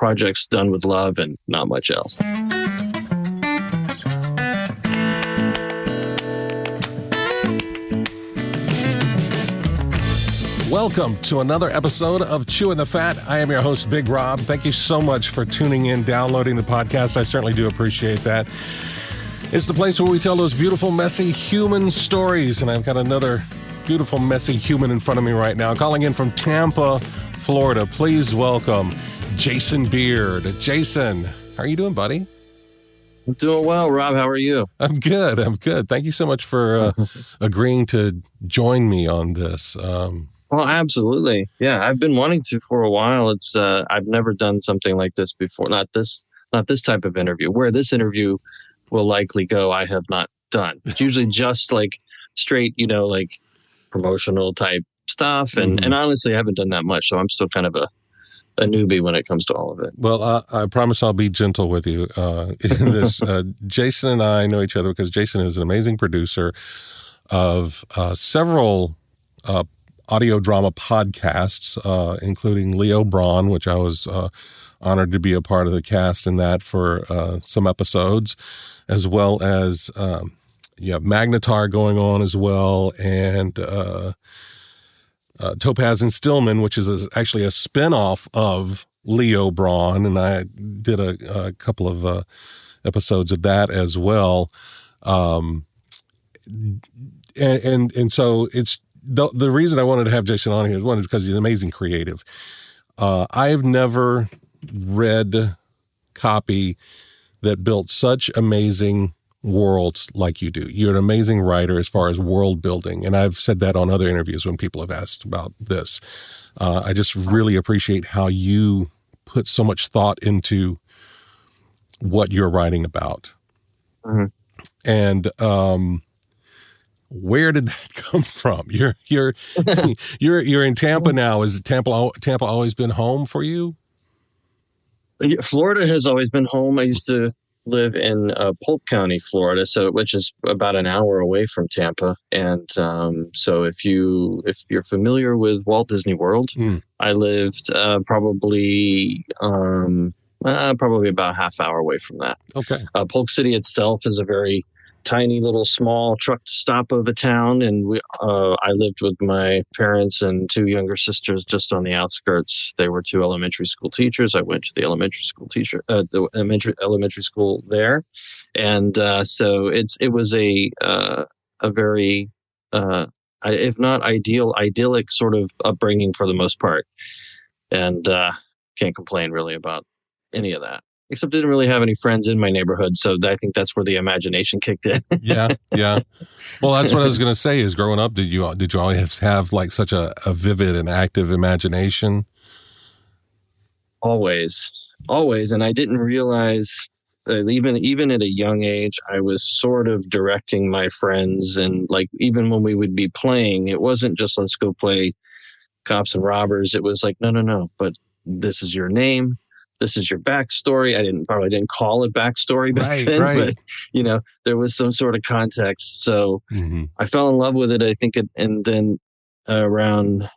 projects done with love and not much else. Welcome to another episode of Chewing the Fat. I am your host, Big Rob. Thank you so much for tuning in, downloading the podcast. I certainly do appreciate that. It's the place where we tell those beautiful, messy human stories. And I've got another beautiful, messy human in front of me right now. Calling in from Tampa, Florida. Please welcome Jason Beard. Jason, how are you doing, buddy? I'm doing well, Rob. How are you? I'm good. Thank you so much for agreeing to join me on this. Well, absolutely. Yeah, I've been wanting to for a while. It's I've never done something like this before. Not this type of interview. Where this interview will likely go, I have not done. It's usually just like straight, like promotional type stuff. And honestly, I haven't done that much. So I'm still kind of a newbie when it comes to all of it. Well, I promise I'll be gentle with you in this. Jason and I know each other because Jason is an amazing producer of several audio drama podcasts, including Leo Braun, which I was honored to be a part of the cast in that for some episodes, as well as you have Magnetar going on as well, and Topaz and Stillman, which is actually a spinoff of Leo Braun, and I did a couple of episodes of that as well. And so it's the reason I wanted to have Jason on here is one is because he's an amazing creative. I've never read copy that built such amazing worlds like you do. You're an amazing writer as far as world building. And I've said that on other interviews when people have asked about this. I just really appreciate how you put so much thought into what you're writing about. Mm-hmm. And, where did that come from? You're in Tampa now. Is Tampa always been home for you? Florida has always been home. I used to live in Polk County, Florida, which is about an hour away from Tampa. And so if you're familiar with Walt Disney World, I lived probably about half hour away from that. Okay. Polk City itself is a very tiny little small truck stop of a town, and I lived with my parents and two younger sisters just on the outskirts. They were two elementary school teachers. I went to the elementary school there, and so it was a very if not idyllic sort of upbringing for the most part, and can't complain really about any of that. Except I didn't really have any friends in my neighborhood, so I think that's where the imagination kicked in. Yeah. Well, that's what I was going to say. Is growing up, did you always have like such a vivid and active imagination? Always, and I didn't realize even at a young age, I was sort of directing my friends, and like even when we would be playing, it wasn't just let's go play cops and robbers. It was like no, but this is your name. This is your backstory. I probably didn't call it backstory back then, but there was some sort of context. So I fell in love with it. I think and then around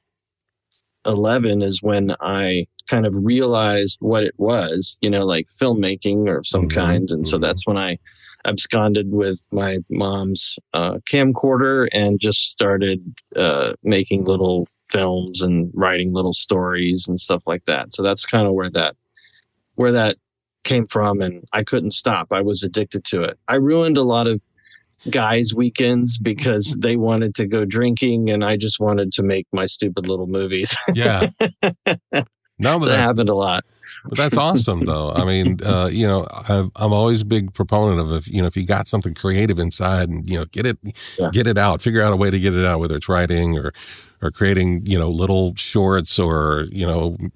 11 is when I kind of realized what it was, like filmmaking or some kind. And so that's when I absconded with my mom's camcorder and just started making little films and writing little stories and stuff like that. So that's kind of where that came from, and I couldn't stop. I was addicted to it. I ruined a lot of guys' weekends because they wanted to go drinking, and I just wanted to make my stupid little movies. Yeah. No, but that happened a lot. But that's awesome, though. I mean, I'm always a big proponent of if you got something creative inside, and get it out, figure out a way to get it out, whether it's writing or creating, little shorts or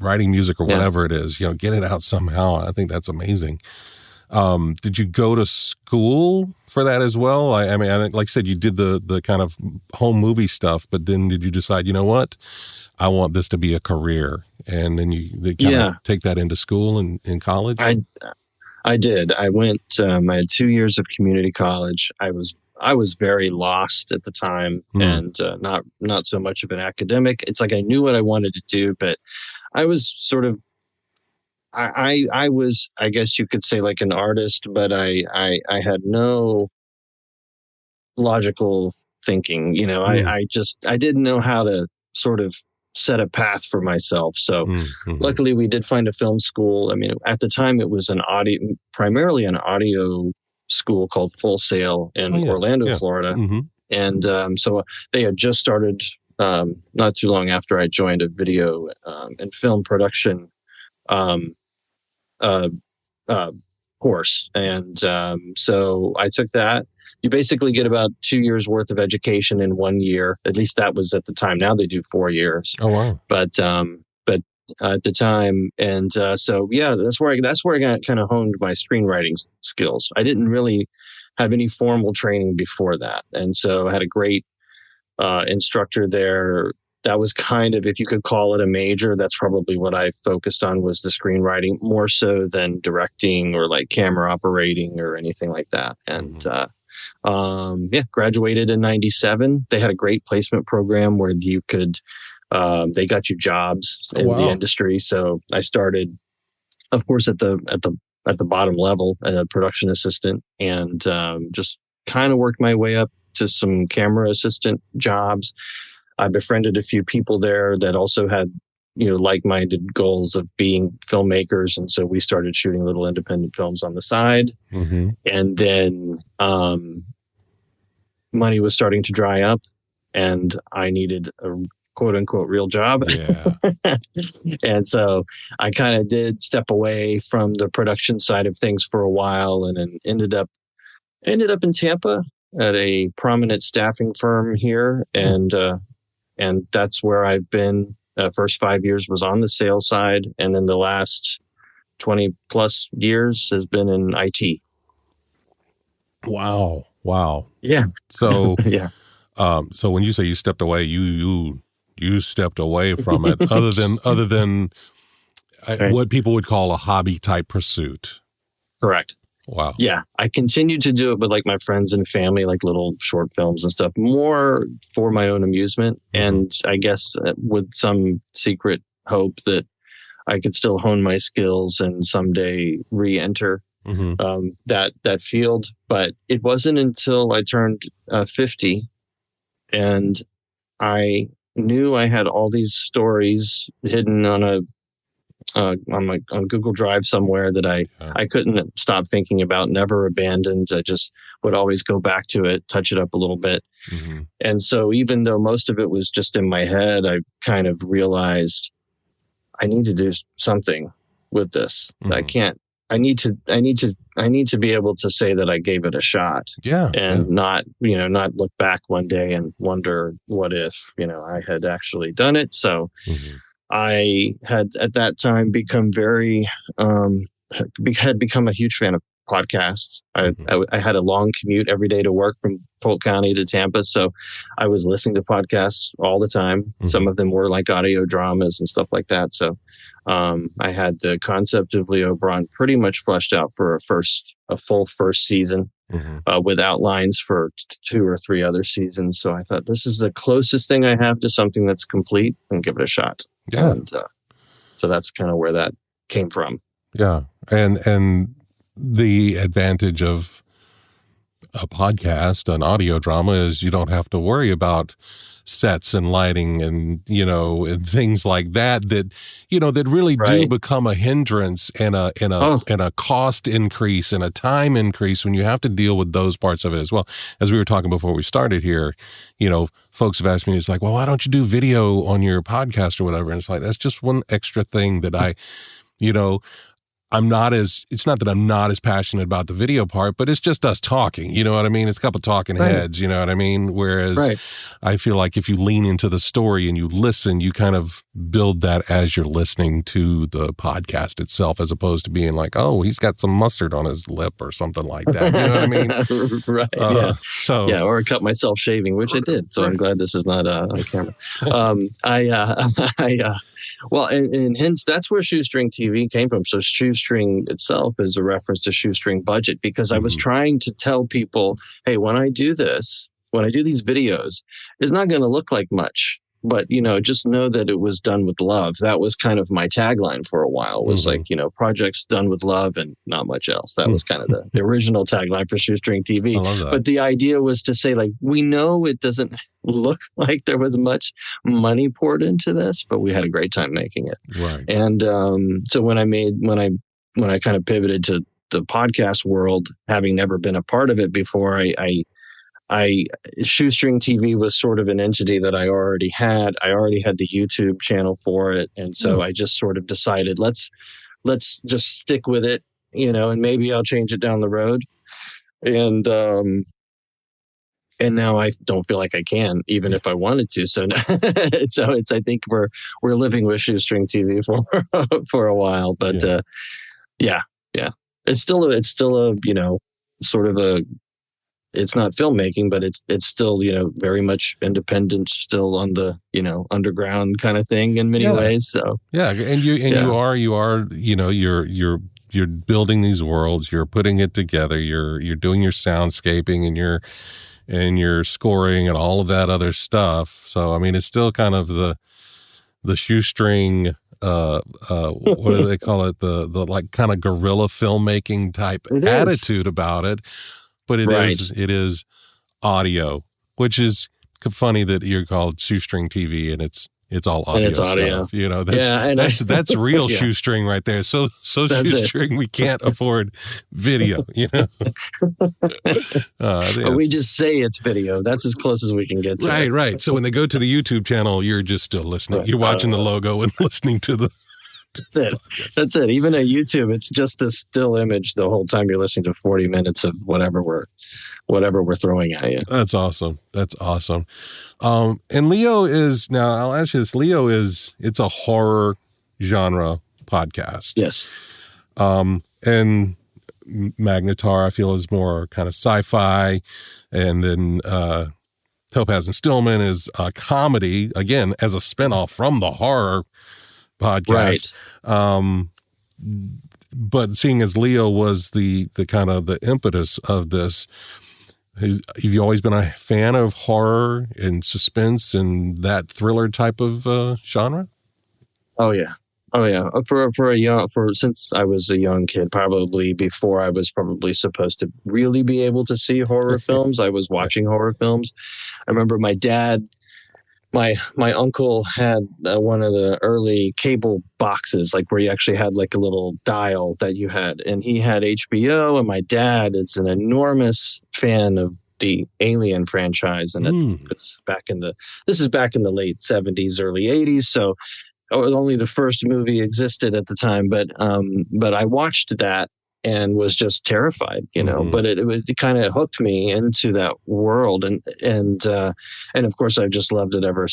writing music or whatever it is, get it out somehow. I think that's amazing. Did you go to school for that as well? I mean, like I said, you did the kind of home movie stuff, but then did you decide, what? I want this to be a career. And then you kind of take that into school and in college? I did. I went, I had 2 years of community college. I was very lost at the time and not so much of an academic. It's like I knew what I wanted to do, but I was sort of I was, I guess you could say, like an artist, but I had no logical thinking. I didn't know how to sort of set a path for myself. So luckily we did find a film school. I mean, at the time it was primarily an audio school called Full Sail in Orlando, Florida. And so they had just started not too long after I joined a video and film production course. And so I took that. You basically get about 2 years worth of education in 1 year. At least that was at the time. Now they do 4 years. Oh, wow. But at the time, and so yeah, that's where I got kind of honed my screenwriting skills. I didn't really have any formal training before that, and so I had a great instructor there. That was kind of, if you could call it a major, that's probably what I focused on, was the screenwriting more so than directing or like camera operating or anything like that. And graduated in 97. They had a great placement program where you could, they got you jobs in the industry. So I started, of course, at the bottom level as a production assistant, and just kind of worked my way up to some camera assistant jobs. I befriended a few people there that also had, like-minded goals of being filmmakers. And so we started shooting little independent films on the side. And then money was starting to dry up and I needed a quote unquote real job. Yeah. And so I kind of did step away from the production side of things for a while, and then ended up in Tampa at a prominent staffing firm here. And that's where I've been. First 5 years was on the sales side, and then the last 20 plus years has been in IT. Wow. Yeah. So yeah. So when you say you stepped away, you stepped away from it, other than Right. what people would call a hobby type pursuit. Correct. Wow. Yeah. I continued to do it with like my friends and family, like little short films and stuff, more for my own amusement. And I guess with some secret hope that I could still hone my skills and someday re-enter that field. But it wasn't until I turned 50 and I knew I had all these stories hidden on Google Drive somewhere that I couldn't stop thinking about, never abandoned. I just would always go back to it, touch it up a little bit. And so even though most of it was just in my head, I kind of realized I need to do something with this. I need to be able to say that I gave it a shot. And not look back one day and wonder what if, I had actually done it. So I had at that time become had become a huge fan of podcasts. I had a long commute every day to work from Polk County to Tampa. So I was listening to podcasts all the time. Some of them were like audio dramas and stuff like that. So I had the concept of Leo Braun pretty much fleshed out for a full first season with outlines for 2 or 3 other seasons. So I thought, this is the closest thing I have to something that's complete, and give it a shot. Yeah. And so that's kind of where that came from. Yeah. And the advantage of a podcast, an audio drama, is you don't have to worry about sets and lighting and, and things like that really do become a hindrance and a cost increase and a time increase when you have to deal with those parts of it as well. As we were talking before we started here, folks have asked me, it's like, well, why don't you do video on your podcast or whatever? And it's like, that's just one extra thing that it's not that I'm not as passionate about the video part, but it's just us talking, you know what I mean? It's a couple talking heads, you know what I mean? Whereas I feel like if you lean into the story and you listen, you kind of build that as you're listening to the podcast itself, as opposed to being like, oh, he's got some mustard on his lip or something like that. You know what I mean? Yeah. Or I cut myself shaving, which I did. So I'm glad this is not on camera. Well, and hence that's where Shoestring TV came from. So Shoestring itself is a reference to Shoestring Budget, because I was trying to tell people, hey, when I do these videos, it's not going to look like much. but just know that it was done with love. That was kind of my tagline for a while, was like, projects done with love and not much else. That was kind of the original tagline for Shoestring TV. I love that. But the idea was to say, like, we know it doesn't look like there was much money poured into this, but we had a great time making it. Right. And so when I kind of pivoted to the podcast world, having never been a part of it before, I Shoestring TV was sort of an entity that I already had. I already had the YouTube channel for it. And so I just sort of decided, let's just stick with it, and maybe I'll change it down the road. And now I don't feel like I can, even if I wanted to. So, I think we're living with Shoestring TV for a while, but yeah. It's still a sort of a, it's not filmmaking, but it's still, very much independent, still on the, underground kind of thing in many ways. So and you are, you're building these worlds, you're putting it together, you're doing your soundscaping and your scoring and all of that other stuff. So I mean, it's still kind of the shoestring, what do they call it? The like kind of guerrilla filmmaking type attitude about it. But it is audio, which is funny that you're called Shoestring TV and it's all audio. And it's audio. Stuff. That's real shoestring right there. So shoestring, we can't afford video. We just say it's video. That's as close as we can get to. Right. So when they go to the YouTube channel, you're just still listening. Right. You're watching the logo and listening to the. That's it. Even at YouTube, it's just this still image the whole time you're listening to 40 minutes of whatever we're throwing at you. That's awesome. And Leo is, now I'll ask you this, it's a horror genre podcast. Yes. And Magnetar, I feel, is more kind of sci-fi. And then Topaz and Stillman is a comedy, again, as a spinoff from the horror podcast. Right. But seeing as Leo was the kind of the impetus of this, have you always been a fan of horror and suspense and that thriller type of genre? Oh yeah. Since I was a young kid, probably before I was probably supposed to really be able to see horror films, I was watching horror films. I remember my dad. My uncle had one of the early cable boxes, like where you actually had like a little dial that you had, and he had HBO. And my dad is an enormous fan of the Alien franchise, and it's back in the late 70s, early 80s. So only the first movie existed at the time, but I watched that and was just terrified, but it kind of hooked me into that world. And of course I've just loved it ever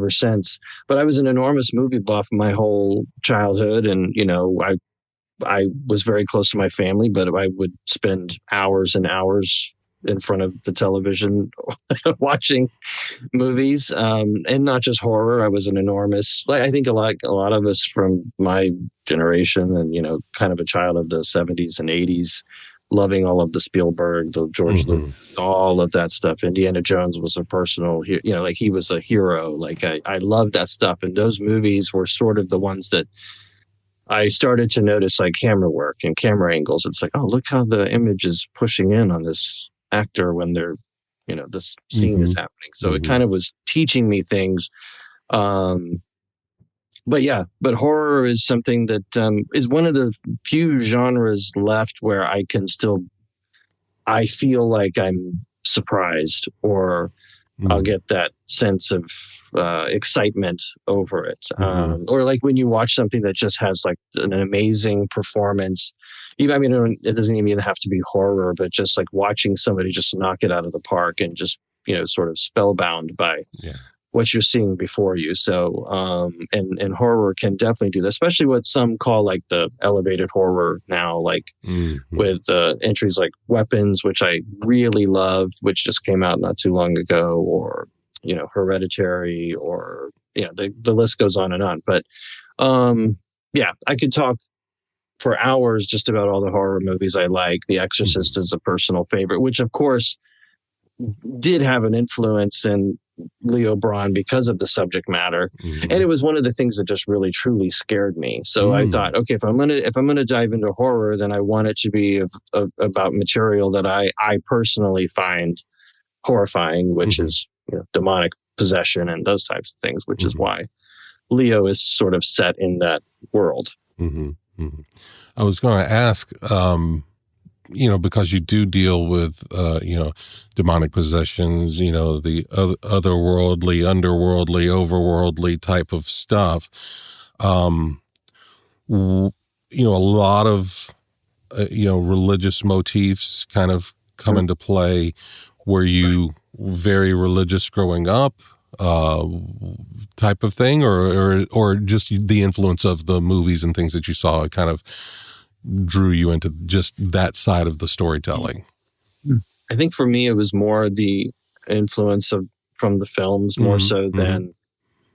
since. But I was an enormous movie buff my whole childhood. And, I was very close to my family, but I would spend hours and hours in front of the television watching movies, and not just horror. I was an enormous, I think a lot of us from my generation and, kind of a child of the 70s and 80s, loving all of the Spielberg, the George Lucas, all of that stuff. Indiana Jones was a personal, like he was a hero. Like I loved that stuff. And those movies were sort of the ones that I started to notice, like camera work and camera angles. It's like, oh, look how the image is pushing in on this actor when they're, this scene is happening. So it kind of was teaching me things. But horror is something that is one of the few genres left where I feel like I'm surprised, or I'll get that sense of excitement over it. Or like when you watch something that just has like an amazing performance. It doesn't even have to be horror, but just like watching somebody just knock it out of the park and just, sort of spellbound by what you're seeing before you. So, and horror can definitely do that, especially what some call like the elevated horror now, like with entries like Weapons, which I really love, which just came out not too long ago, or, Hereditary, or, the list goes on and on. But, I could talk for hours just about all the horror movies I like. The Exorcist is a personal favorite, which of course did have an influence in Leo Braun because of the subject matter. Mm-hmm. And it was one of the things that just really truly scared me. So I thought, okay, if I'm gonna dive into horror, then I want it to be about material that I personally find horrifying, which is demonic possession and those types of things, which is why Leo is sort of set in that world. I was going to ask, because you do deal with, demonic possessions, the otherworldly, underworldly, overworldly type of stuff. A lot of, religious motifs kind of come into play. Were you very religious growing up, type of thing, or just the influence of the movies and things that you saw kind of drew you into just that side of the storytelling? I think for me, it was more the influence from the films, more so than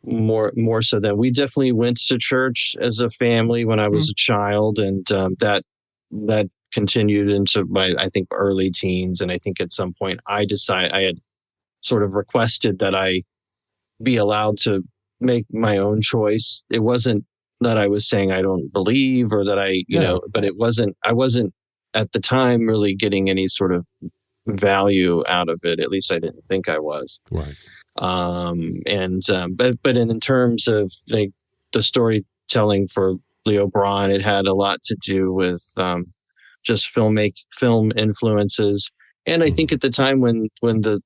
we definitely went to church as a family when I was a child, and that continued into my, I think, early teens. And I think at some point I had sort of requested that I be allowed to make my own choice. It wasn't that I was saying I don't believe or that but I wasn't at the time really getting any sort of value out of it. At least I didn't think I was. Right. But in terms of like the storytelling for Leo Braun, it had a lot to do with just film influences. And I think at the time when the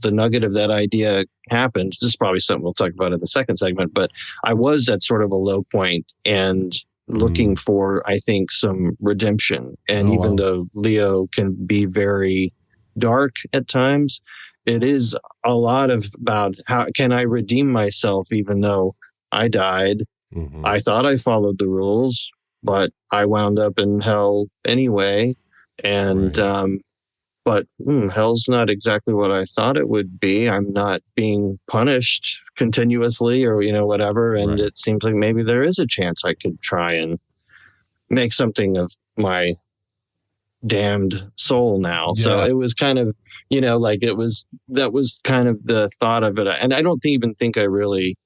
nugget of that idea happened, this is probably something we'll talk about in the second segment, but I was at sort of a low point and looking for, I think, some redemption. And though Leo can be very dark at times, it is a lot about how can I redeem myself even though I died. I thought I followed the rules, but I wound up in hell anyway. And but hell's not exactly what I thought it would be. I'm not being punished continuously or, whatever. And it seems like maybe there is a chance I could try and make something of my damned soul now. Yeah. So it was kind of, that was kind of the thought of it. And I don't even think I really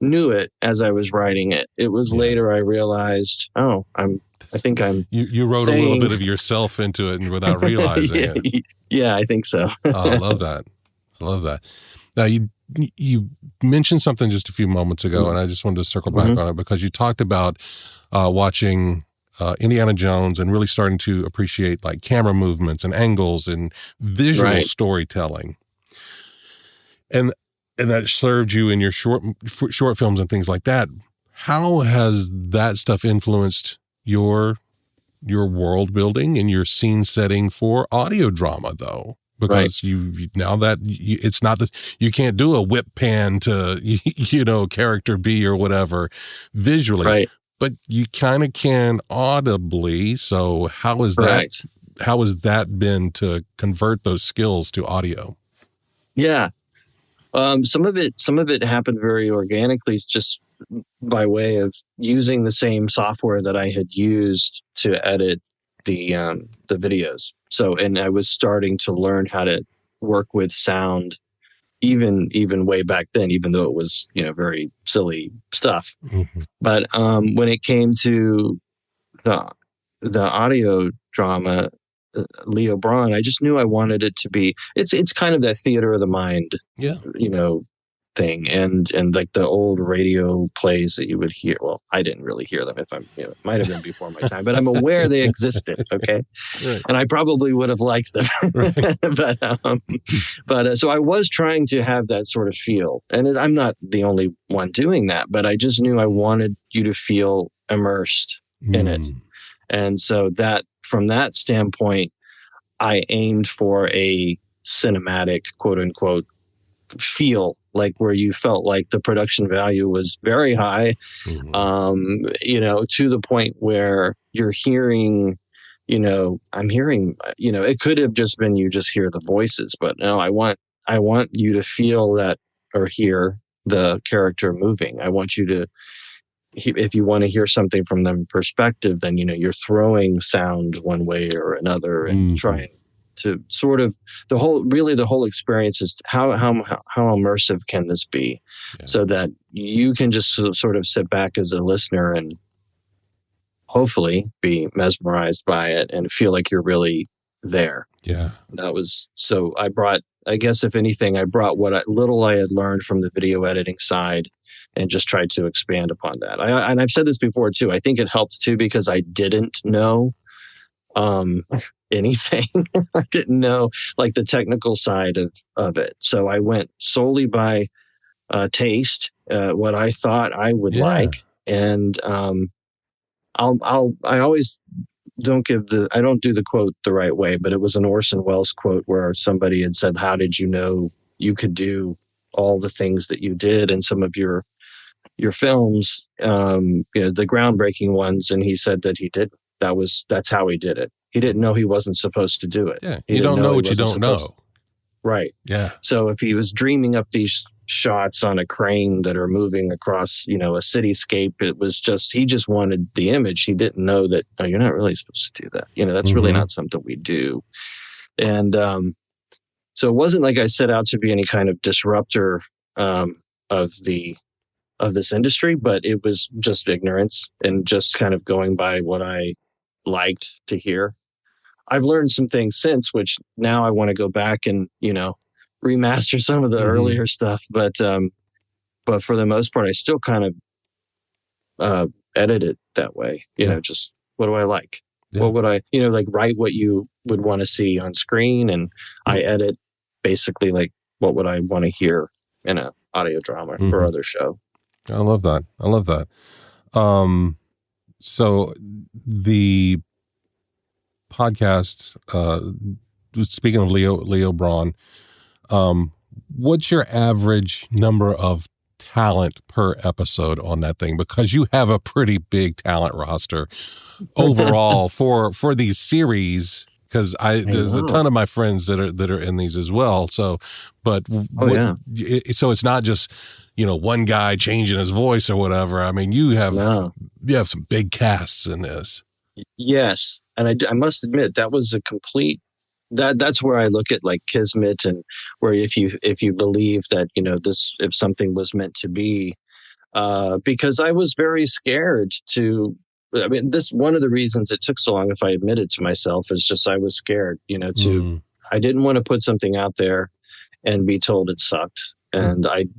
knew it as I was writing it. It was later I realized, I think I'm you wrote a little bit of yourself into it and without realizing it. Yeah, I think so. I love that. Now you mentioned something just a few moments ago, and I just wanted to circle back on it because you talked about watching Indiana Jones and really starting to appreciate like camera movements and angles and visual storytelling. And that served you in your short films and things like that. How has that stuff influenced your world building and your scene setting for audio drama, though? Because it's not that you can't do a whip pan to character B or whatever visually, but you kind of can audibly. So how is that? How has that been to convert those skills to audio? Yeah. Some of it happened very organically, just by way of using the same software that I had used to edit the videos. So, and I was starting to learn how to work with sound, even way back then, even though it was very silly stuff. But when it came to the audio drama, Leo Braun, I just knew I wanted it to be. It's kind of that theater of the mind, thing, and like the old radio plays that you would hear. Well, I didn't really hear them. If I'm, it might have been before my time, but I'm aware they existed. Okay, and I probably would have liked them. but so I was trying to have that sort of feel, and I'm not the only one doing that. But I just knew I wanted you to feel immersed in it, and so that. From that standpoint, I aimed for a cinematic, quote unquote, feel, like where you felt like the production value was very high, to the point where you're hearing, I'm hearing, it could have just been you just hear the voices, but no, I want you to feel that or hear the character moving. I want you to, if you want to hear something from their perspective, then, you're throwing sound one way or another and trying to sort of the whole experience is how immersive can this be, so that you can just sort of sit back as a listener and hopefully be mesmerized by it and feel like you're really there. Yeah. That was, so I guess if anything, I brought what little I had learned from the video editing side and just tried to expand upon that. And I've said this before too. I think it helps too because I didn't know anything. I didn't know like the technical side of it. So I went solely by taste, what I thought I would like. And I always I don't do the quote the right way, but it was an Orson Welles quote where somebody had said, "How did you know you could do all the things that you did in some of your films, the groundbreaking ones?" And he said that he did. That's how he did it. He didn't know he wasn't supposed to do it. Yeah, you don't know what you don't know. Right. Yeah. So if he was dreaming up these shots on a crane that are moving across, a cityscape, it was he just wanted the image. He didn't know that, oh, you're not really supposed to do that. That's really not something we do. And so it wasn't like I set out to be any kind of disruptor of this industry, but it was just ignorance and just kind of going by what I liked to hear. I've learned some things since, which now I want to go back and, remaster some of the earlier stuff. But for the most part, I still kind of edit it that way. Just what do I like? Yeah. What would I, like write what you would want to see on screen. And I edit basically like what would I want to hear in an audio drama or other show. I love that. So the podcast, speaking of Leo Braun, what's your average number of talent per episode on that thing? Because you have a pretty big talent roster overall for these series. Because there's a ton of my friends that are in these as well. So, but so it's not just one guy changing his voice or whatever. I mean, you have some big casts in this. Yes, and I must admit that was a complete. That's where I look at like Kismet, and where if you believe that if something was meant to be, because I was very scared to. I mean, this one of the reasons it took so long, if I admit it to myself, is just I was scared. I didn't want to put something out there and be told it sucked, and I'd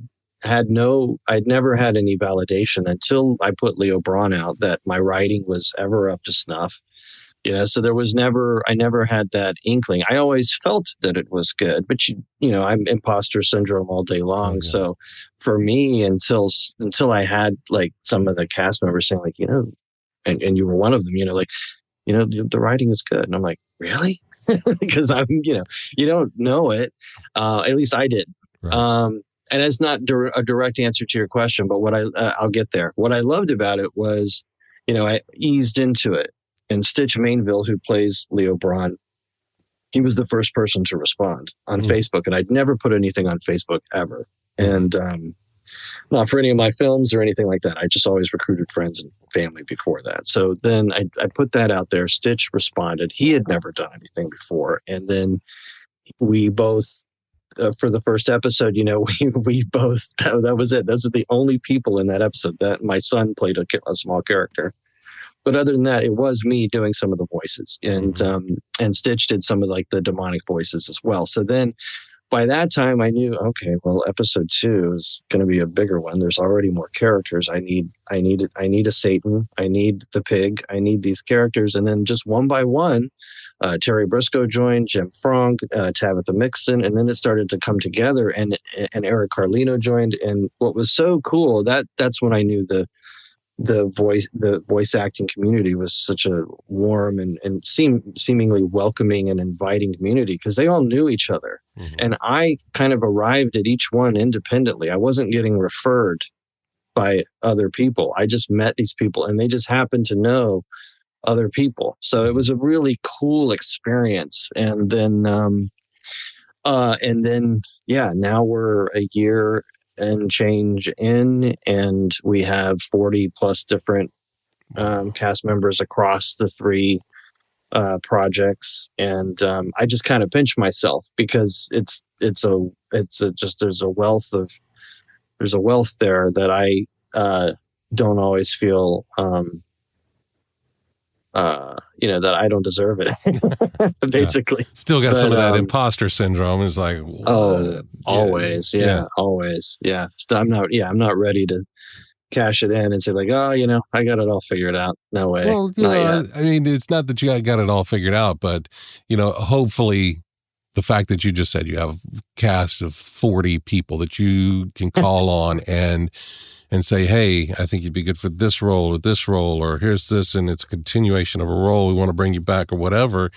never had any validation until I put Leo Braun out that my writing was ever up to snuff. So I never had that inkling. I always felt that it was good, but I'm imposter syndrome all day long. Okay. So for me, until I had like some of the cast members saying like, and you were one of them, the writing is good. And I'm like, really? Because I'm, you don't know it. At least I didn't. Right. And it's not a direct answer to your question, but I'll get there. What I loved about it was, I eased into it. And Stitch Mainville, who plays Leo Braun, he was the first person to respond on Facebook. And I'd never put anything on Facebook ever. And not for any of my films or anything like that. I just always recruited friends and family before that. So then I put that out there. Stitch responded. He had never done anything before. And then we both, for the first episode, we both, that was it. Those are the only people in that episode. That my son played a small character. But other than that, it was me doing some of the voices, and Stitch did some of like the demonic voices as well. So then by that time I knew, okay, well, episode 2 is going to be a bigger one. There's already more characters. I need a Satan. I need the pig. I need these characters. And then just one by one, Terry Briscoe joined, Jim Frank, Tabitha Mixon, and then it started to come together, and Eric Carlino joined. And what was so cool, that's when I knew the voice acting community was such a warm and seemingly welcoming and inviting community, because they all knew each other. And I kind of arrived at each one independently. I wasn't getting referred by other people. I just met these people and they just happened to know other people. So it was a really cool experience. And then now we're a year and change in, and we have 40 plus different cast members across the 3 projects, and I just kind of pinch myself because there's a wealth there that I don't always feel that I don't deserve it. Basically. Yeah. Still got some of that imposter syndrome. It's like, what? Oh, always. Yeah. Always. Yeah. So I'm not ready to cash it in and say like, oh, I got it all figured out. No way. Well, not yet. I mean, it's not that you got it all figured out, but hopefully the fact that you just said you have a cast of 40 people that you can call on and say, hey, I think you'd be good for this role, or here's this, and it's a continuation of a role. We want to bring you back or whatever.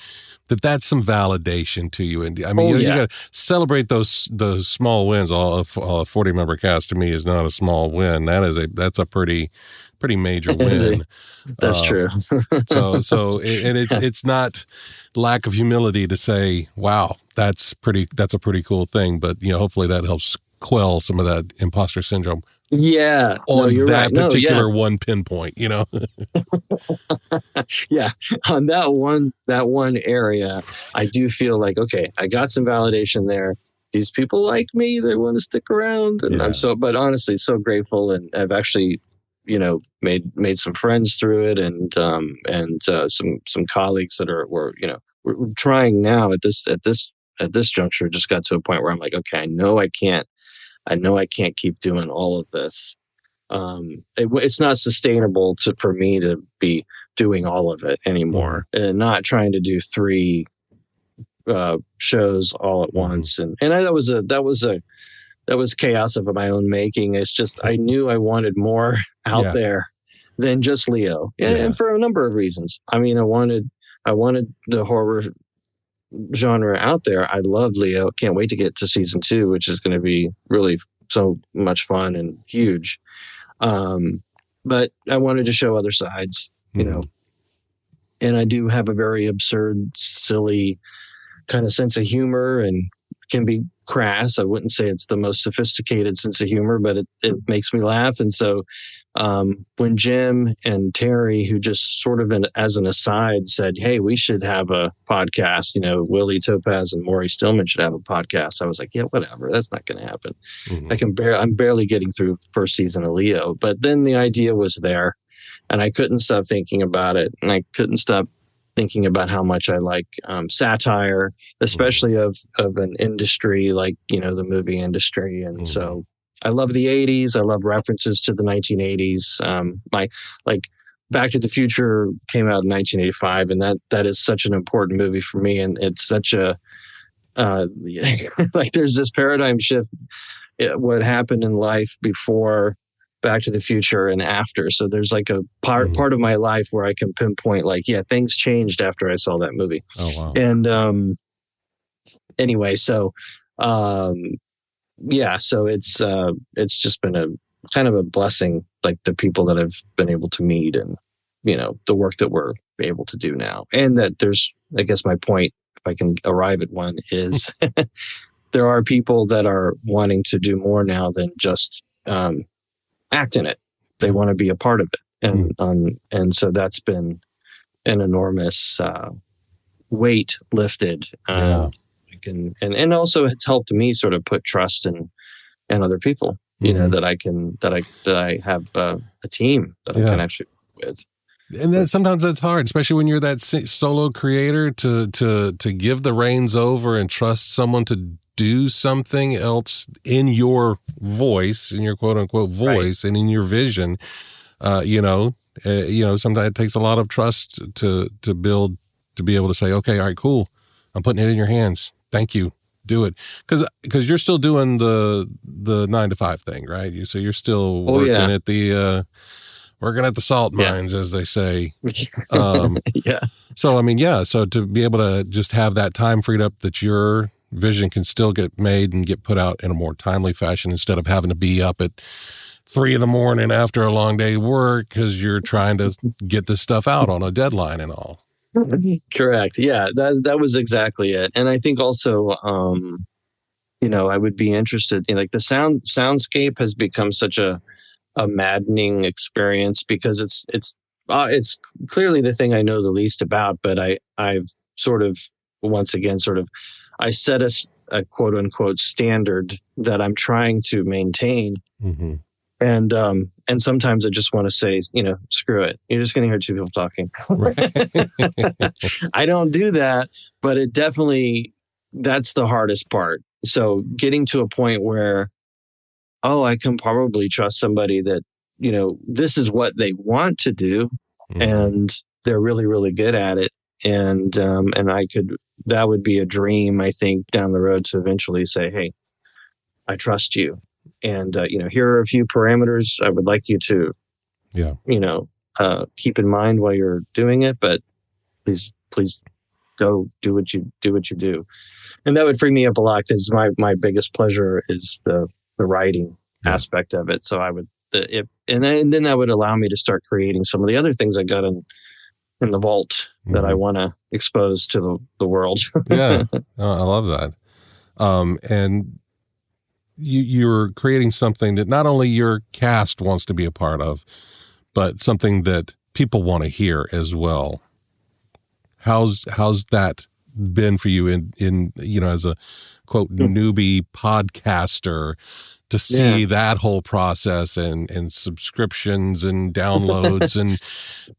That's some validation to you. And I mean, you got to celebrate those small wins. A 40-member cast to me is not a small win. That's a pretty major win. That's true. So it's not lack of humility to say, wow, that's a pretty cool thing. But hopefully that helps quell some of that imposter syndrome. Yeah. On that particular one pinpoint, Yeah. On that one area, I do feel like, okay, I got some validation there. These people like me, they want to stick around. And but honestly, so grateful. And I've actually, made some friends through it and some colleagues that we're trying now at this juncture. Just got to a point where I'm like, okay, I know I can't keep doing all of this. It's not sustainable for me to be doing all of it anymore, and not trying to do 3 shows all at once. And that was chaos of my own making. It's just, I knew I wanted more out there than just Leo, and for a number of reasons. I mean, I wanted the horror genre out there. I love Leo. Can't wait to get to season 2, which is going to be really so much fun and huge. But I wanted to show other sides, and I do have a very absurd, silly kind of sense of humor, and can be crass. I wouldn't say it's the most sophisticated sense of humor, but it makes me laugh. And so when Jim and Terry, who just sort of as an aside said, hey, we should have a podcast, Willie Topaz and Maury Stillman should have a podcast. I was like, yeah, whatever. That's not going to happen. I'm barely getting through first season of Leo. But then the idea was there, and I couldn't stop thinking about it. And I couldn't stop thinking about how much I like satire, especially of an industry like, the movie industry. And so I love the 80s. I love references to the 1980s. Back to the Future came out in 1985, and that is such an important movie for me. And it's such a, there's this paradigm shift, what happened in life before Back to the Future and after. So there's like a part of my life where I can pinpoint things changed after I saw that movie. Oh, wow. And anyway, so so it's just been a kind of a blessing, like the people that I've been able to meet, and the work that we're able to do now. And that there's, I guess my point, if I can arrive at one, is there are people that are wanting to do more now than just act in it. They want to be a part of it. And so that's been an enormous weight lifted. And also it's helped me sort of put trust in other people, that I have a team that I can actually work with. And then sometimes that's hard, especially when you're that solo creator, to give the reins over and trust someone to do something else in your voice, in your quote unquote voice, and in your vision. Sometimes it takes a lot of trust to build, to be able to say, okay, all right, cool, I'm putting it in your hands. Thank you. Do it. Because you're still doing the 9-to-5 thing, right? So you're still working at the salt mines, as they say. So, I mean, so to be able to just have that time freed up, that your vision can still get made and get put out in a more timely fashion, instead of having to be up at 3 a.m. after a long day of work because you're trying to get this stuff out on a deadline and all. Correct. Yeah, that was exactly it. And I think also, I would be interested in, like, the soundscape has become such a maddening experience, because it's it's clearly the thing I know the least about, but I've sort of, once again, I set a quote unquote standard that I'm trying to maintain. Mm-hmm. And sometimes I just want to say, screw it. You're just going to hear two people talking. I don't do that, but it definitely, that's the hardest part. So getting to a point where, I can probably trust somebody that, this is what they want to do, Mm-hmm. and they're really, really good at it. And that would be a dream, I think, down the road to eventually say, hey, I trust you. And, here are a few parameters I would like you to, keep in mind while you're doing it, but please go do what you do. And that would free me up a lot, because my biggest pleasure is the writing aspect of it. So I would, and then that would allow me to start creating some of the other things I got in the vault that I want to expose to the world. Yeah. I love that. And you're creating something that not only your cast wants to be a part of, but something that people want to hear as well. How's that been for you in as a quote newbie podcaster, to see that whole process and subscriptions and downloads and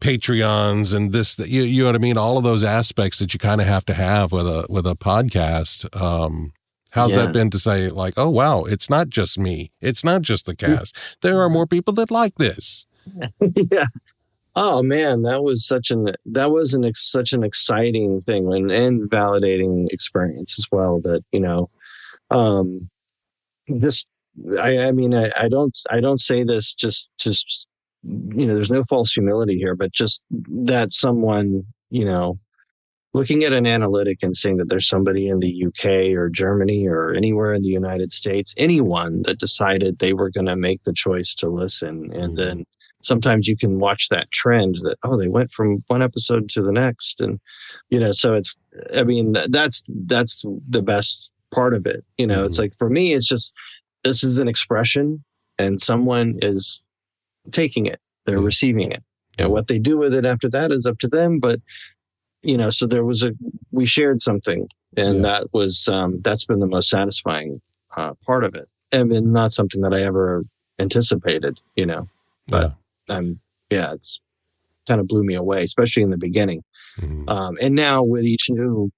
Patreons and this, that you know what I mean? All of those aspects that you kind of have with a podcast. How's that been to say, like, oh, wow, it's not just me. It's not just the cast. There are more people that like this. Yeah. Oh man, that was such an exciting thing and validating experience as well. That this. I don't say this just there's no false humility here, but just that someone looking at an analytic and saying that there's somebody in the UK or Germany or anywhere in the United States, anyone that decided they were going to make the choice to listen, and then sometimes you can watch that trend that, they went from one episode to the next. And, so that's the best part of it. It's like, for me, it's just, this is an expression and someone is taking it, they're receiving it. What they do with it after that is up to them. But, so we shared something, and that was, that's been the most satisfying part of it. Not something that I ever anticipated, but it's kind of blew me away, especially in the beginning. And now with each new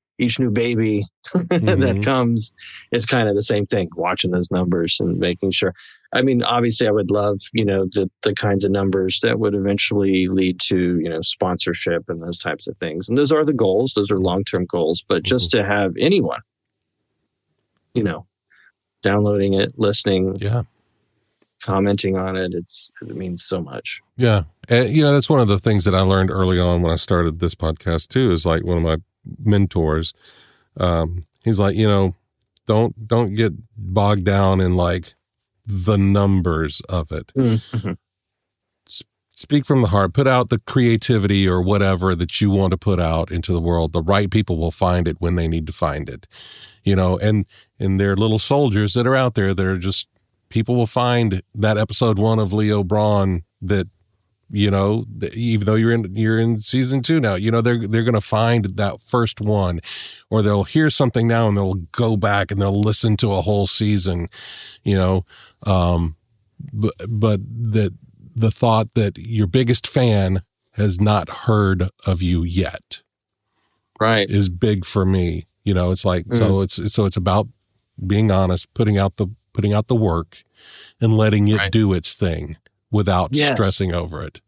baby that comes, it's kind of the same thing, watching those numbers and making sure. Obviously I would love, the kinds of numbers that would eventually lead to, sponsorship and those types of things. And those are the goals. Those are long-term goals. But just to have anyone, downloading it, listening, commenting on it, it means so much. Yeah. And, that's one of the things that I learned early on when I started this podcast too, is like one of my mentors, he's like, don't get bogged down in like the numbers of it. Mm-hmm. Speak from the heart, put out the creativity or whatever that you want to put out into the world. The right people will find it when they need to find it, and they're little soldiers that are out there that are just, people will find that episode 1 of Leo Braun that, even though you're in season 2 now, they're going to find that first one, or they'll hear something now and they'll go back and they'll listen to a whole season, but that the thought that your biggest fan has not heard of you yet, right, is big for me. It's like, so it's about being honest, putting out the work and letting it do its thing without stressing over it.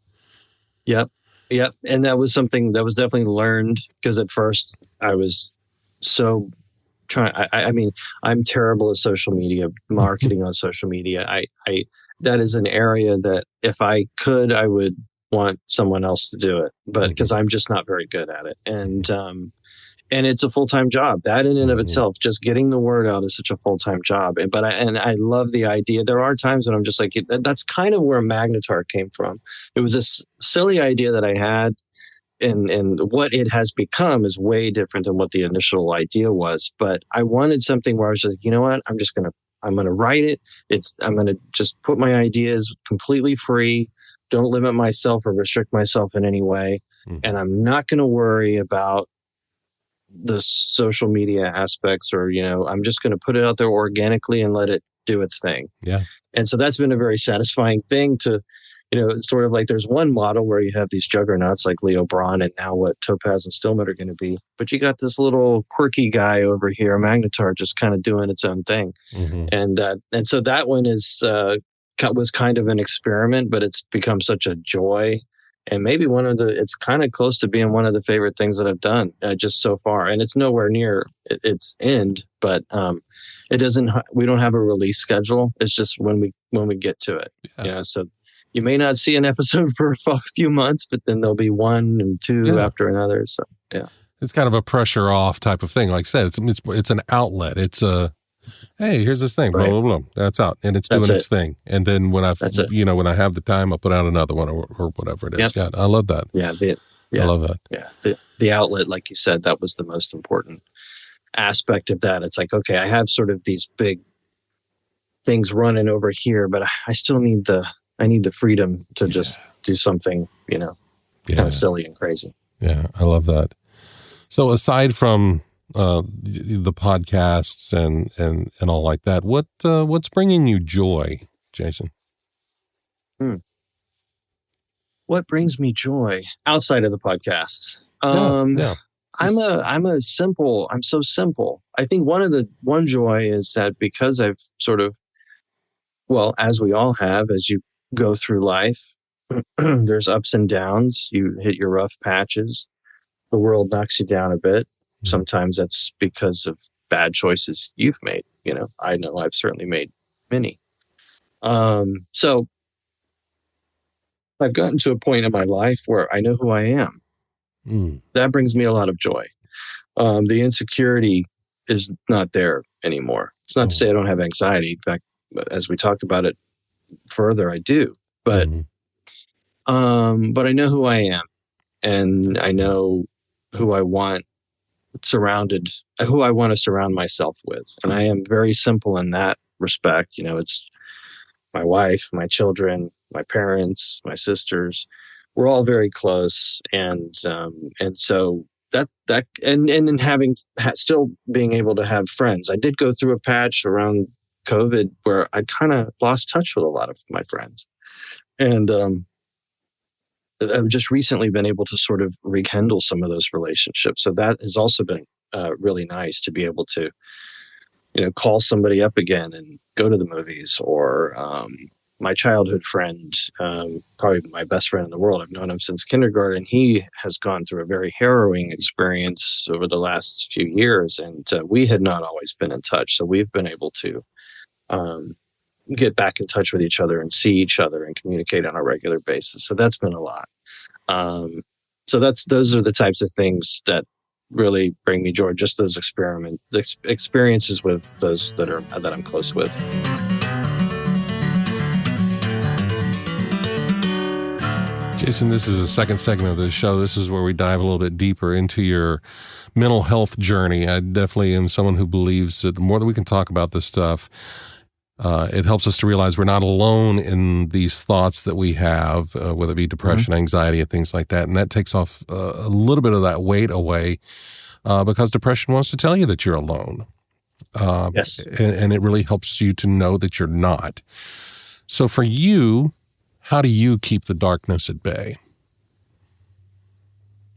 Yep. And that was something that was definitely learned, because at first I was so I'm terrible at social media, marketing on social media. I that is an area that if I could, I would want someone else to do it, but because I'm just not very good at it. And it's a full-time job. That in and of itself, just getting the word out is such a full-time job. But I love the idea. There are times when I'm just like, that's kind of where Magnetar came from. It was this silly idea that I had, and what it has become is way different than what the initial idea was. But I wanted something where I was like, you know what? I'm going to write it. I'm going to just put my ideas completely free. don't limit myself or restrict myself in any way. Mm-hmm. And I'm not going to worry about the social media aspects, or, I'm just going to put it out there organically and let it do its thing. Yeah. And so that's been a very satisfying thing to, sort of like there's one model where you have these juggernauts like Leo Braun and now what Topaz and Stillman are going to be. But you got this little quirky guy over here, Magnetar, just kind of doing its own thing. Mm-hmm. And so that one was kind of an experiment, but it's become such a joy. And maybe it's kind of close to being one of the favorite things that I've done just so far. And it's nowhere near its end, but we don't have a release schedule. It's just when we get to it. Yeah. So you may not see an episode for a few months, but then there'll be one and two after another. So, yeah. It's kind of a pressure off type of thing. Like I said, it's an outlet. It's hey, here's this thing, blah, blah, blah. That's out. And it's doing its thing. And then when when I have the time, I'll put out another one or whatever it is. Yep. Yeah. I love that. Yeah. I love that. Yeah. The outlet, like you said, that was the most important aspect of that. It's like, okay, I have sort of these big things running over here, but I still need the freedom to just do something, kind of silly and crazy. Yeah. I love that. So aside from the podcasts and all like that, what's bringing you joy, Jason? What brings me joy outside of the podcasts? I'm so simple. I think one joy is that because I've sort of, well, as we all have, as you go through life, there's ups and downs. You hit your rough patches. The world knocks you down a bit. Sometimes that's because of bad choices you've made. I know I've certainly made many. So I've gotten to a point in my life where I know who I am. That brings me a lot of joy. The insecurity is not there anymore. It's not to say I don't have anxiety. In fact, as we talk about it further, I do. But I know who I am, and I know who I want to surround myself with. And I am very simple in that respect. It's my wife, my children, my parents, my sisters. We're all very close. And so and having still being able to have friends. I did go through a patch around COVID where I kind of lost touch with a lot of my friends. And I've just recently been able to sort of rekindle some of those relationships. So that has also been really nice to be able to, call somebody up again and go to the movies. Or my childhood friend, probably my best friend in the world. I've known him since kindergarten. He has gone through a very harrowing experience over the last few years, and we had not always been in touch. So we've been able to get back in touch with each other and see each other and communicate on a regular basis. So that's been a lot. So those are the types of things that really bring me joy. Just those experiences with those that I'm close with. Jason, this is the second segment of this show. This is where we dive a little bit deeper into your mental health journey. I definitely am someone who believes that the more that we can talk about this stuff, it helps us to realize we're not alone in these thoughts that we have, whether it be depression, anxiety, and things like that. And that takes off a little bit of that weight away because depression wants to tell you that you're alone. Yes. And it really helps you to know that you're not. So for you, how do you keep the darkness at bay?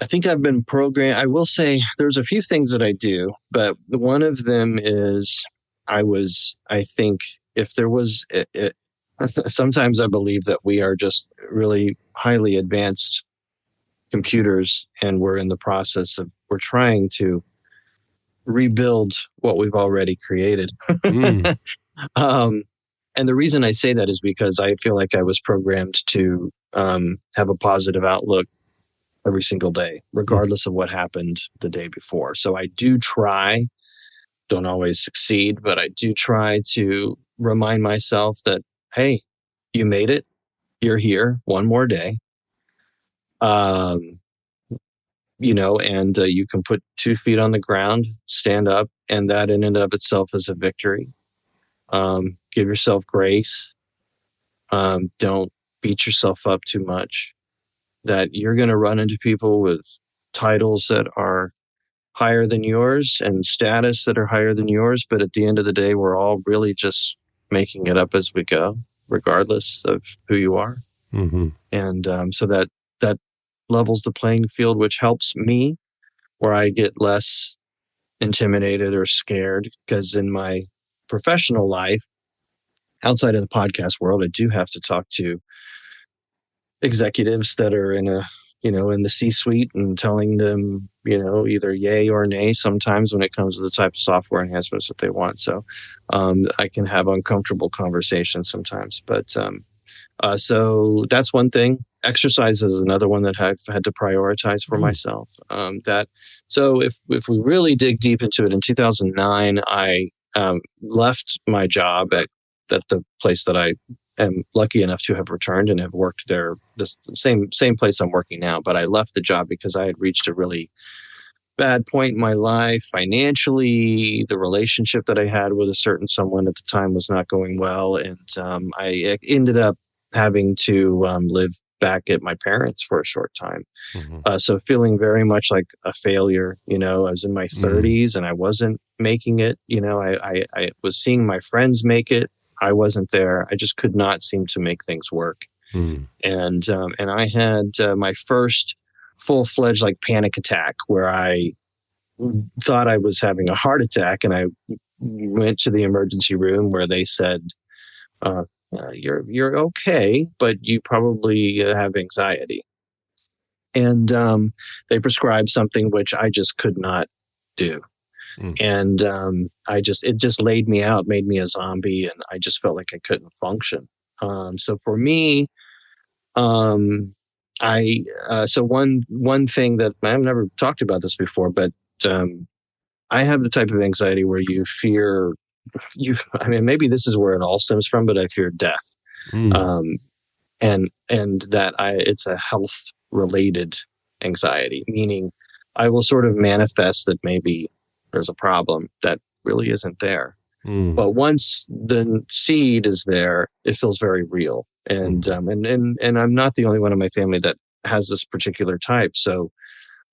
I think I've been programmed. I will say there's a few things that I do, but one of them is I think if there was, sometimes I believe that we are just really highly advanced computers, and we're in the process of, we're trying to rebuild what we've already created. And the reason I say that is because I feel like I was programmed to have a positive outlook every single day, regardless of what happened the day before. So I do try, don't always succeed, but I do try to remind myself that, hey, you made it. You're here one more day. And you can put 2 feet on the ground, stand up, and that in and of itself is a victory. Give yourself grace. Don't beat yourself up too much, that you're going to run into people with titles that are higher than yours and status that are higher than yours. But at the end of the day, we're all really just making it up as we go, regardless of who you are. Mm-hmm. And so that levels the playing field, which helps me, where I get less intimidated or scared, because in my professional life, outside of the podcast world, I do have to talk to executives that are in the C-suite, and telling them, either yay or nay sometimes when it comes to the type of software enhancements that they want. So I can have uncomfortable conversations sometimes. But so that's one thing. Exercise is another one that I've had to prioritize for myself. So if we really dig deep into it, in 2009, I left my job at the place that I am lucky enough to have returned and have worked there, the same place I'm working now. But I left the job because I had reached a really bad point in my life financially. The relationship that I had with a certain someone at the time was not going well, and I ended up having to live back at my parents for a short time. Mm-hmm. So feeling very much like a failure. I was in my 30s and I wasn't making it. I was seeing my friends make it. I wasn't there. I just could not seem to make things work. Mm. And I had my first full-fledged panic attack, where I thought I was having a heart attack, and I went to the emergency room, where they said, you're okay, but you probably have anxiety. And they prescribed something which I just could not do. Mm. And it just laid me out, made me a zombie, and I just felt like I couldn't function. So for me, so one thing that I've never talked about this before, but I have the type of anxiety where you fear maybe this is where it all stems from, but I fear death. And that it's a health related anxiety, meaning I will sort of manifest that maybe there's a problem that really isn't there. But once the seed is there, it feels very real. And and I'm not the only one in my family that has this particular type. So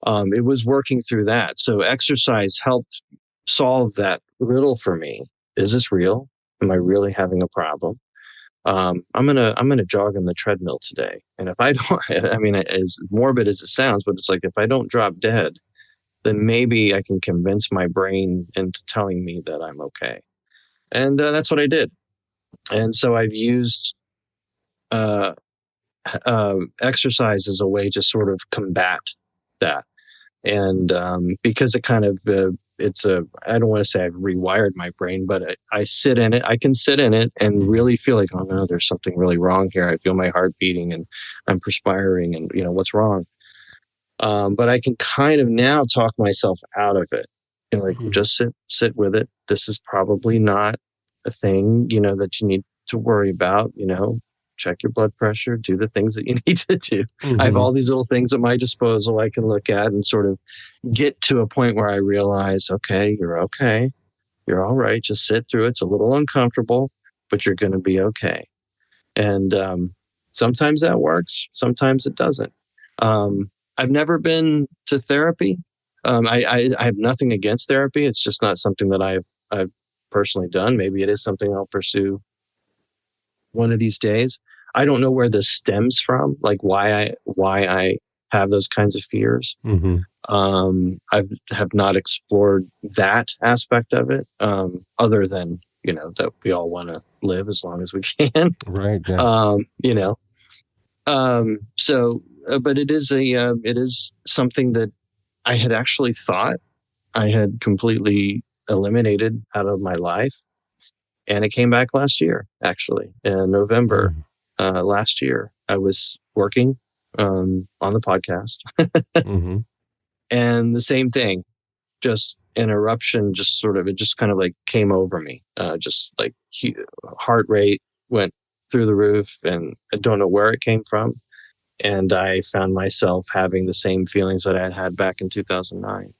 it was working through that. So exercise helped solve that riddle for me. Is this real? Am I really having a problem? I'm gonna jog on the treadmill today. And if I don't, as morbid as it sounds, but it's like, if I don't drop dead, then maybe I can convince my brain into telling me that I'm okay. And that's what I did. And so I've used exercise as a way to sort of combat that. And because it kind of, I don't want to say I've rewired my brain, but I sit in it. I can sit in it and really feel like, oh no, there's something really wrong here. I feel my heart beating and I'm perspiring, and what's wrong. But I can kind of now talk myself out of it. Just sit with it. This is probably not a thing, that you need to worry about. Check your blood pressure, do the things that you need to do. I have all these little things at my disposal I can look at and sort of get to a point where I realize, okay. You're all right. Just sit through it. It's a little uncomfortable, but you're going to be okay. And sometimes that works. Sometimes it doesn't. I've never been to therapy. I have nothing against therapy. It's just not something that I've personally done. Maybe it is something I'll pursue one of these days. I don't know where this stems from, like why I have those kinds of fears. I have not explored that aspect of it, other than that we all want to live as long as we can. Right. Yeah. So, but it is something that I had actually thought I had completely eliminated out of my life. And it came back last year, actually, in November last year. I was working on the podcast. And the same thing, just an eruption, it just kind of like came over me. Just like heart rate went through the roof, and I don't know where it came from. And I found myself having the same feelings that I had had back in 2009.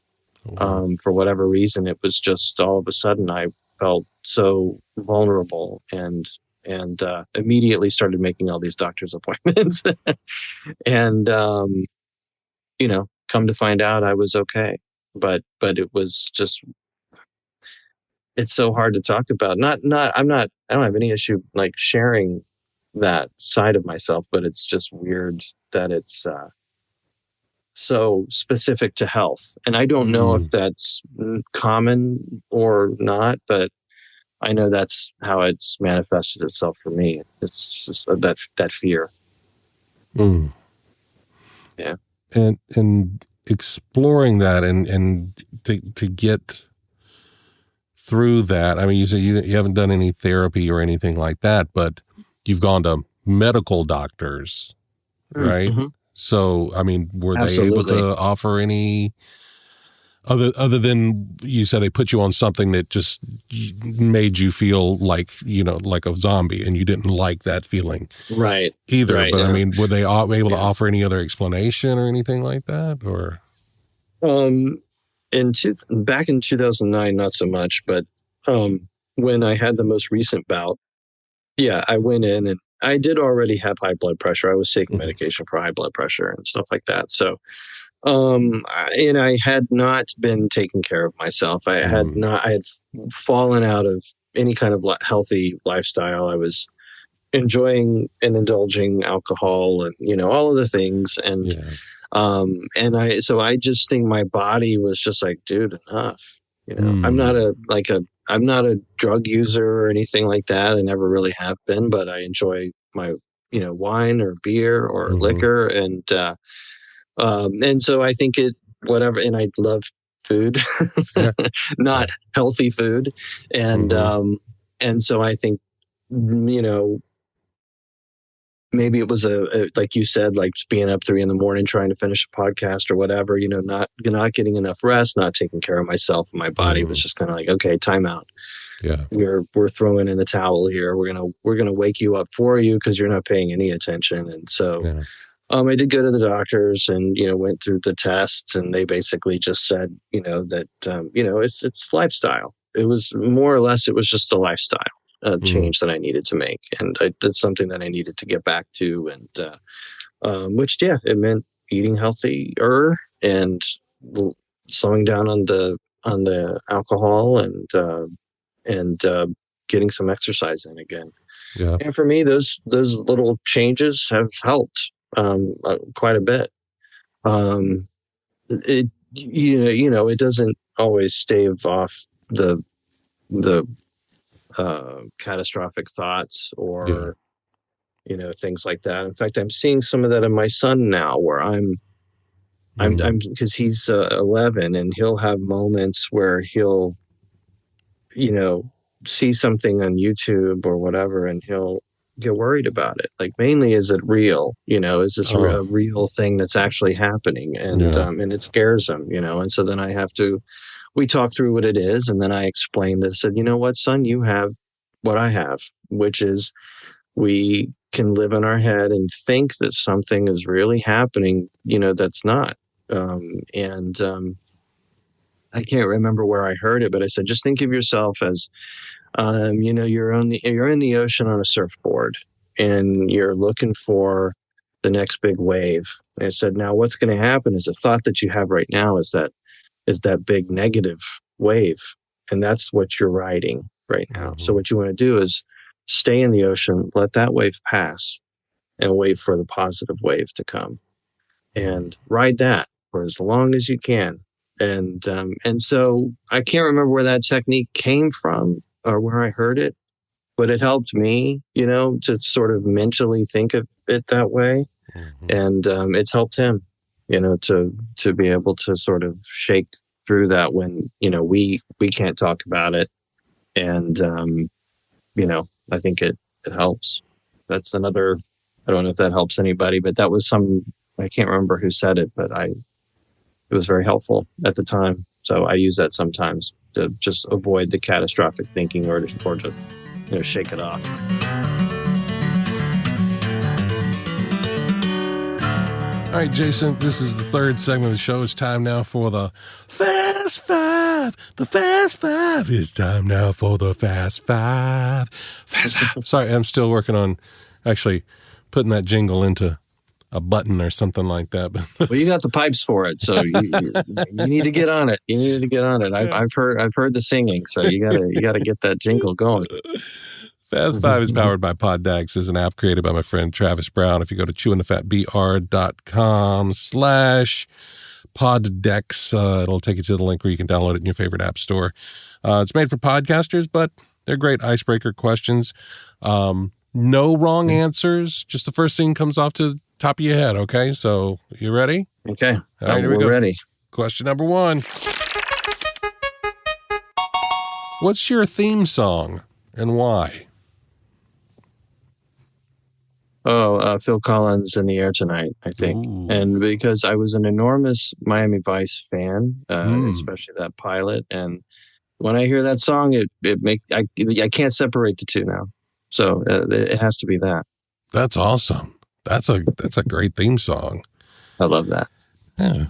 Wow. For whatever reason, it was just all of a sudden I felt so vulnerable and and immediately started making all these doctor's appointments. And, come to find out I was okay. But it was just, it's so hard to talk about. I don't have any issue like sharing that side of myself, but it's just weird that it's so specific to health. And I don't know if that's common or not, but I know that's how it's manifested itself for me. It's just that fear. Mm. Yeah. And exploring that and to get through that. I mean, you say you haven't done any therapy or anything like that, but you've gone to medical doctors, right? Mm-hmm. So, I mean, were they able Absolutely. to offer any other than you said they put you on something that just made you feel like, like a zombie, and you didn't like that feeling Right. either. Right. But Yeah. I mean, were they able to offer any other explanation or anything like that? Or back in 2009, not so much, but when I had the most recent bout, yeah, I went in and I did already have high blood pressure. I was taking medication for high blood pressure and stuff like that. So, and I had not been taking care of myself. I had fallen out of any kind of healthy lifestyle. I was enjoying and indulging alcohol and, all of the things. And, so I just think my body was just like, dude, enough. I'm not a drug user or anything like that. I never really have been, but I enjoy my, wine or beer or liquor. And so I think whatever, and I love food, not healthy food. And, and so I think, maybe it was like you said, like being up 3 a.m. trying to finish a podcast or whatever, not getting enough rest, not taking care of myself. And my body was just kind of like, okay, time out. Yeah. We're throwing in the towel here. We're going to wake you up for you because you're not paying any attention. And so, I did go to the doctors and, went through the tests, and they basically just said, that, it's lifestyle. It was more or less, it was just a lifestyle change that I needed to make. And that's something that I needed to get back to. And, it meant eating healthier and slowing down on the alcohol and getting some exercise in again. Yeah. And for me, those little changes have helped quite a bit. It doesn't always stave off the catastrophic thoughts or things like that. In fact, I'm seeing some of that in my son now, where I'm because he's 11, and he'll have moments where he'll see something on YouTube or whatever, and he'll get worried about it. Like, mainly, is it real? Is this a real thing that's actually happening? And and it scares him. And so then we talk through what it is, and then I explained this. Said, you know what, son, you have what I have, which is we can live in our head and think that something is really happening, that's not. I can't remember where I heard it, but I said, just think of yourself as, you're in the ocean on a surfboard, and you're looking for the next big wave. And I said, now what's going to happen is the thought that you have right now is that big negative wave. And that's what you're riding right now. So what you want to do is stay in the ocean, let that wave pass, and wait for the positive wave to come, and ride that for as long as you can. And so I can't remember where that technique came from or where I heard it, but it helped me, to sort of mentally think of it that way. And it's helped him, to be able to sort of shake through that when, we can't talk about it. And, I think it helps. That's another, I don't know if that helps anybody, but that was I can't remember who said it, but it was very helpful at the time. So I use that sometimes to just avoid the catastrophic thinking or to shake it off. All right, Jason, this is the third segment of the show. It's time now for the Fast Five. The Fast Five. It's time now for the Fast Five. Fast Five. Sorry, I'm still working on actually putting that jingle into a button or something like that. Well, you got the pipes for it, so you need to get on it. You need to get on it. I've heard the singing, so you gotta get that jingle going. Fast Five is powered by Poddex. Is an app created by my friend Travis Brown. If you go to chewingthefatbr.com/Poddex, it'll take you to the link where you can download it in your favorite app store. It's made for podcasters, but they're great icebreaker questions. No wrong answers. Just the first thing comes off to the top of your head. Okay, so you ready? Okay, all right, here we go. We're ready. Question number 1. What's your theme song and why? Oh, Phil Collins, In the Air Tonight, I think. Ooh. And because I was an enormous Miami Vice fan, especially that pilot. And when I hear that song, I can't separate the two now. So it has to be that. That's awesome. That's a great theme song. I love that. Yeah.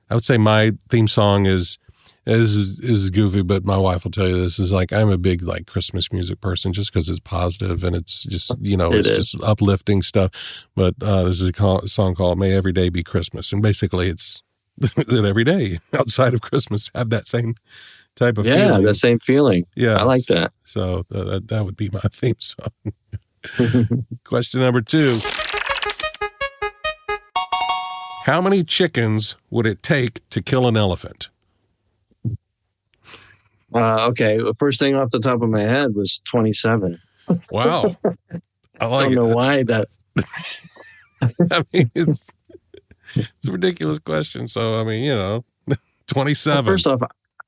I would say my theme song is goofy, but my wife will tell you this is like, I'm a big like Christmas music person just because it's positive and it's just, it's just uplifting stuff. But there's a song called May Every Day Be Christmas. And basically it's that every day outside of Christmas have that same type of feeling. Yeah, the same feeling. Yeah. I like that. So that would be my theme song. Question number 2. How many chickens would it take to kill an elephant? Okay. The first thing off the top of my head was 27. Wow. I like it. I don't know why that. I mean, it's a ridiculous question. So, I mean, 27. Well, first off,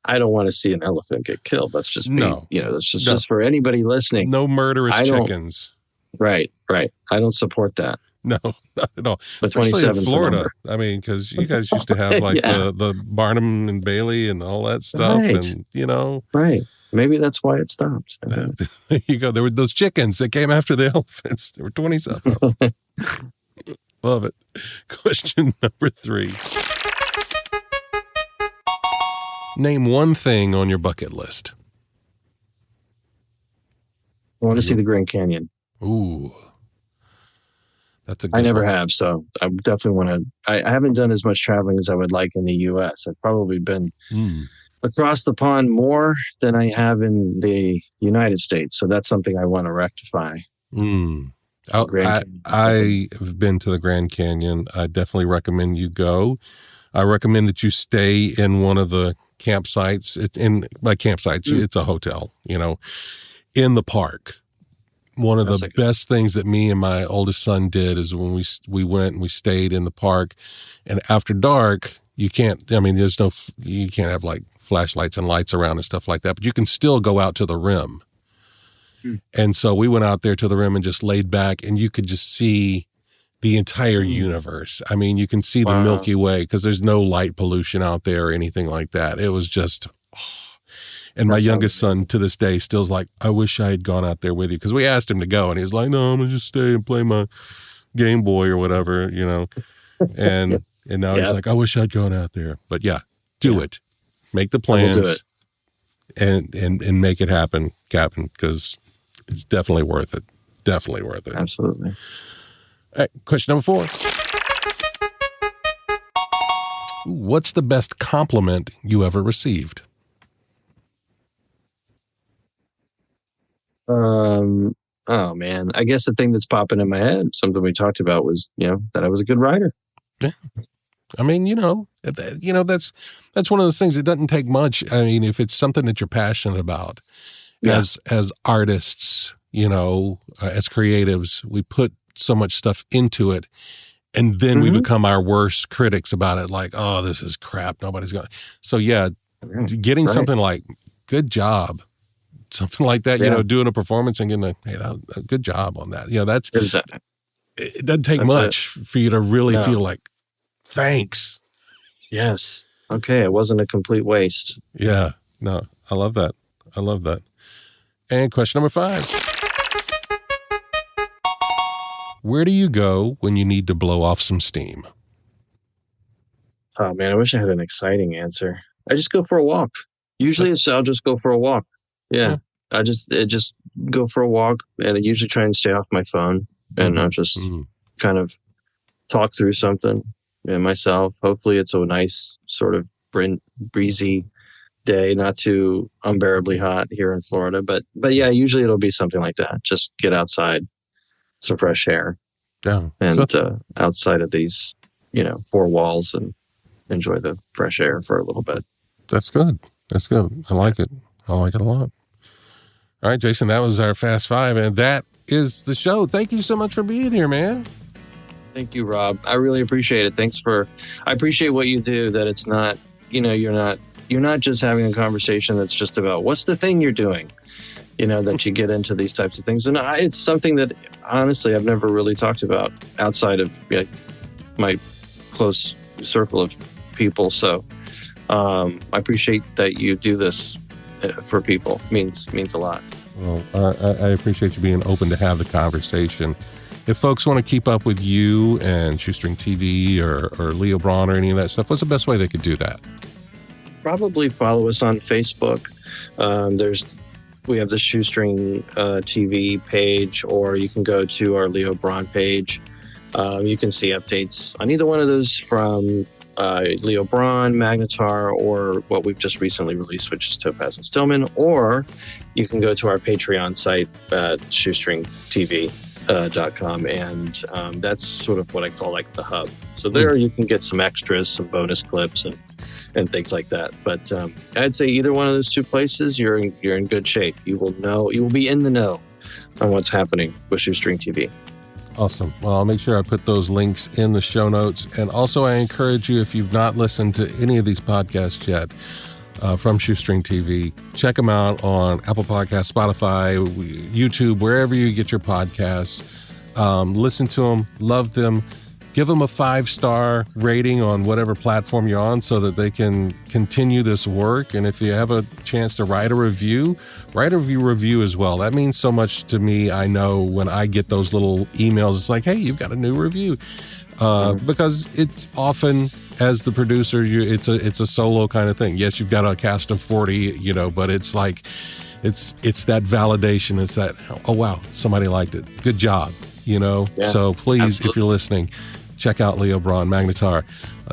I don't want to see an elephant get killed. That's just me. No. That's just for anybody listening. No murderous chickens. Right. I don't support that. No, not at all. But especially in Florida. I mean, because you guys used to have like the Barnum and Bailey and all that stuff, and right. Maybe that's why it stopped. There you go. There were those chickens that came after the elephants. There were 27. Love it. Question number 3. Name one thing on your bucket list. I want to see the Grand Canyon. Ooh. That's a good I never one. have, so I definitely want to. I haven't done as much traveling as I would like in the U.S. I've probably been across the pond more than I have in the United States, so that's something I want to rectify. I have been to the Grand Canyon. I definitely recommend you go. I recommend that you stay in one of the campsites. It's a hotel, in the park. One of the best things that me and my oldest son did is when we went and we stayed in the park, and after dark, you can't have like flashlights and lights around and stuff like that, but you can still go out to the rim. And so we went out there to the rim and just laid back, and you could just see the entire universe. I mean, you can see the Milky Way because there's no light pollution out there or anything like that. It was just, and my youngest son to this day still's like, I wish I had gone out there with you. Because we asked him to go, and he was like, no, I'm going to just stay and play my Game Boy or whatever, And now he's like, I wish I'd gone out there. But do it. Make the plans. We'll do it. And make it happen, Captain, because it's definitely worth it. Definitely worth it. Absolutely. All right, question number 4. What's the best compliment you ever received? Oh man, I guess the thing that's popping in my head, something we talked about, was that I was a good writer. Yeah, I mean, that's one of those things. It doesn't take much. I mean, if it's something that you're passionate about, as artists, as creatives, we put so much stuff into it, and then we become our worst critics about it. Like, oh, this is crap. Nobody's going. So getting something like "good job." Something like that, doing a performance and getting a good job on that. It doesn't take much for you to really feel like, thanks. Yes. Okay. It wasn't a complete waste. Yeah. No, I love that. And question number 5. Where do you go when you need to blow off some steam? Oh man, I wish I had an exciting answer. I just go for a walk. Usually I'll just go for a walk. Yeah. I just go for a walk, and I usually try and stay off my phone, and I'll just kind of talk through something myself. Hopefully it's a nice sort of breezy day, not too unbearably hot here in Florida, but yeah, usually it'll be something like that. Just get outside, some fresh air, and outside of these, four walls, and enjoy the fresh air for a little bit. That's good. I like it. I like it a lot. All right, Jason, that was our Fast Five, and that is the show. Thank you so much for being here, man. Thank you, Rob. I really appreciate it. I appreciate what you do, that it's not, you're not just having a conversation that's just about what's the thing you're doing, that you get into these types of things. And it's something that, honestly, I've never really talked about outside of my close circle of people. So I appreciate that you do this for people. Means a lot. Well, I appreciate you being open to have the conversation. If folks want to keep up with you and Shoestring TV or Leo Braun or any of that stuff, what's the best way they could do that? Probably follow us on Facebook. We have the Shoestring TV page, or you can go to our Leo Braun page. You can see updates on either one of those from Leo Braun, Magnetar, or what we've just recently released, which is Topaz and Stillman. Or you can go to our Patreon site at shoestringtv.com, and that's sort of what I call like the hub. So there you can get some extras, some bonus clips, and things like that. But I'd say either one of those two places, you're in good shape. You will be in the know on what's happening with Shoestring TV. Awesome. Well, I'll make sure I put those links in the show notes. And also, I encourage you, if you've not listened to any of these podcasts yet from Shoestring TV, check them out on Apple Podcasts, Spotify, YouTube, wherever you get your podcasts. Listen to them, love them. Give them a 5-star rating on whatever platform you're on so that they can continue this work. And if you have a chance to write a review as well. That means so much to me. I know when I get those little emails, it's like, hey, you've got a new review. Because it's often, as the producer, it's a solo kind of thing. Yes, you've got a cast of 40, but it's like, it's that validation. It's that, oh, wow, somebody liked it. Good job, Yeah, so please, absolutely. If you're listening, check out Leo Braun, Magnetar,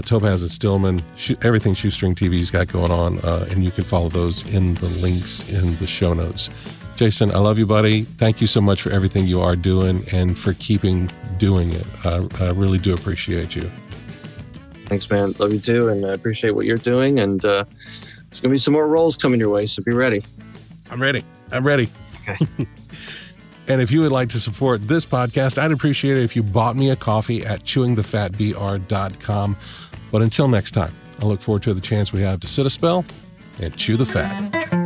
Topaz and Stillman, everything Shoestring TV's got going on, and you can follow those in the links in the show notes. Jason, I love you, buddy. Thank you so much for everything you are doing and for keeping doing it. I really do appreciate you. Thanks, man. Love you too, and I appreciate what you're doing. And there's going to be some more roles coming your way, so be ready. I'm ready. Okay. And if you would like to support this podcast, I'd appreciate it if you bought me a coffee at chewingthefatbr.com. But until next time, I look forward to the chance we have to sit a spell and chew the fat.